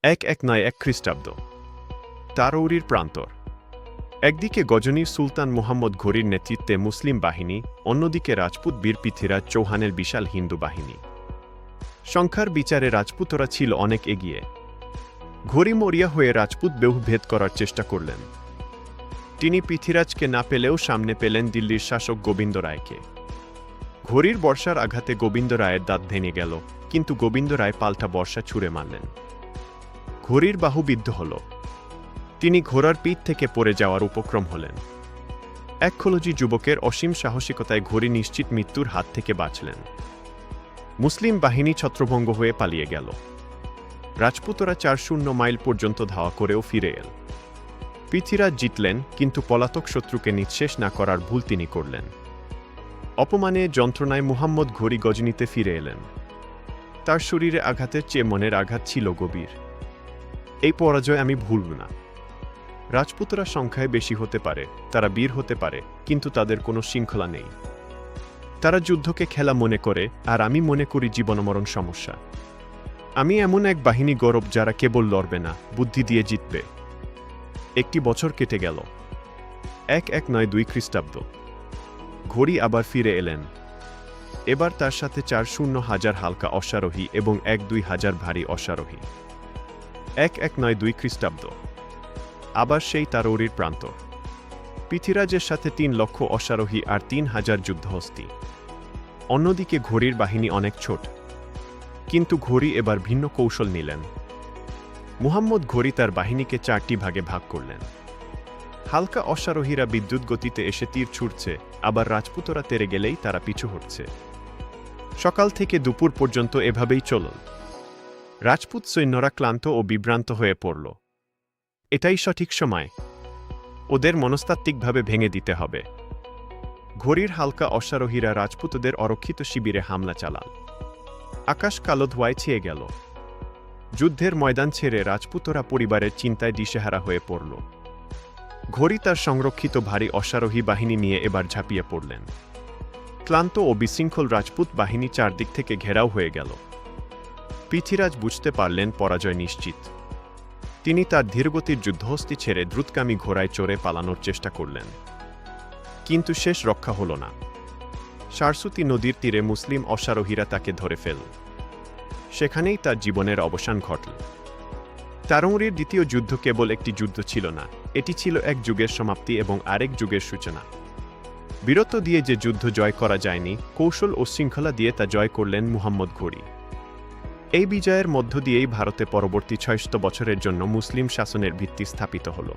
1191 খ্রিস্টাব্দ। তারৌরির প্রান্তর। একদিকে গজনীর সুলতান মুহাম্মদ ঘোরির নেতৃত্বে মুসলিম বাহিনী, অন্যদিকে রাজপুত বীর পৃথ্বীরাজ চৌহানের বিশাল হিন্দু বাহিনী। সংখ্যার বিচারে রাজপুতরা ছিল অনেক এগিয়ে। ঘোরি মরিয়া হয়ে রাজপুত বেহু ভেদ করার চেষ্টা করলেন। তিনি পৃথ্বীরাজকে না পেলেও সামনে পেলেন দিল্লির শাসক গোবিন্দ রায়কে। ঘোরির বর্ষার আঘাতে গোবিন্দ রায়ের দাঁত ভেঙে গেল, কিন্তু গোবিন্দ রায় পাল্টা বর্ষা ছুঁড়ে মারলেন। ঘোরির বাহু বিদ্ধ হল। তিনি ঘোড়ার পিঠ থেকে পড়ে যাওয়ার উপক্রম হলেন। এক খলজি যুবকের অসীম সাহসিকতায় ঘোরি নিশ্চিত মৃত্যুর হাত থেকে বাঁচলেন। মুসলিম বাহিনী ছত্রভঙ্গ হয়ে পালিয়ে গেল। রাজপুতরা 400 মাইল পর্যন্ত ধাওয়া করেও ফিরে এল। পৃথ্বীরাজ জিতলেন, কিন্তু পলাতক শত্রুকে নিঃশেষ না করার ভুল তিনি করলেন। অপমানে যন্ত্রণায় মুহাম্মদ ঘোরি গজনীতে ফিরে এলেন। তার শরীরে আঘাতের চেয়ে মনের আঘাত ছিল গভীর। এই পরাজয় আমি ভুলব না। রাজপুতরা সংখ্যায় বেশি হতে পারে, তারা বীর হতে পারে, কিন্তু তাদের কোনো শৃঙ্খলা নেই। তারা যুদ্ধকে খেলা মনে করে, আর আমি মনে করি জীবনমরণ সমস্যা। আমি এমন এক বাহিনী গৌরব যারা কেবল লড়বে না, বুদ্ধি দিয়ে জিতবে। একটি বছর কেটে গেল। 1192 খ্রিস্টাব্দ। ঘোরি আবার ফিরে এলেন। এবার তার সাথে 400,000 হালকা অশ্বারোহী এবং 1-2 হাজার ভারী অশ্বারোহী। 1192 খ্রিস্টাব্দ। আবার সেই তারৌরির প্রান্তর। পৃথ্বীরাজের সাথে 3 লক্ষ অশ্বারোহী আর 3,000 যুদ্ধহস্তী। অন্যদিকে ঘোরির বাহিনী অনেক ছোট। কিন্তু ঘোরি এবার ভিন্ন কৌশল নিলেন। মুহাম্মদ ঘোরি তার বাহিনীকে 4টি ভাগে ভাগ করলেন। হালকা অশ্বারোহীরা বিদ্যুৎ গতিতে এসে তীর ছুড়ছে, আবার রাজপুতরা তেরে গেলেই তারা পিছু হটছে। সকাল থেকে দুপুর পর্যন্ত এভাবেই চলল। রাজপুত সৈন্যরা ক্লান্ত ও বিভ্রান্ত হয়ে পড়ল। এটাই সঠিক সময়। ওদের মনস্তাত্ত্বিকভাবে ভেঙে দিতে হবে। ঘোরির হালকা অশ্বারোহীরা রাজপুতদের অরক্ষিত শিবিরে হামলা চালাল। আকাশ কালো ধোঁয়ায় ছেয়ে গেল। যুদ্ধের ময়দান ছেড়ে রাজপুতরা পরিবারের চিন্তায় দিশেহারা হয়ে পড়ল। ঘোরি তার সংরক্ষিত ভারী অশ্বারোহী বাহিনী নিয়ে এবার ঝাঁপিয়ে পড়লেন। ক্লান্ত ও বিশৃঙ্খল রাজপুত বাহিনী চারদিক থেকে ঘেরাও হয়ে গেল। পৃথ্বীরাজ বুঝতে পারলেন পরাজয় নিশ্চিত। তিনি তার ধীরগতির যুদ্ধহস্তী ছেড়ে দ্রুতগামী ঘোড়ায় চড়ে পালানোর চেষ্টা করলেন। কিন্তু শেষ রক্ষা হল না। সারস্বতী নদীর তীরে মুসলিম অশ্বারোহীরা তাকে ধরে ফেল। সেখানেই তার জীবনের অবসান ঘটল। তারৌরির দ্বিতীয় যুদ্ধ কেবল একটি যুদ্ধ ছিল না, এটি ছিল এক যুগের সমাপ্তি এবং আরেক যুগের সূচনা। বীরত্ব দিয়ে যে যুদ্ধ জয় করা যায়নি, কৌশল ও শৃঙ্খলা দিয়ে তা জয় করলেন মুহাম্মদ ঘোরি। এই বিজয়ের মধ্য দিয়েই ভারতে পরবর্তী 600 বছরের জন্য মুসলিম শাসনের ভিত্তি স্থাপিত হল।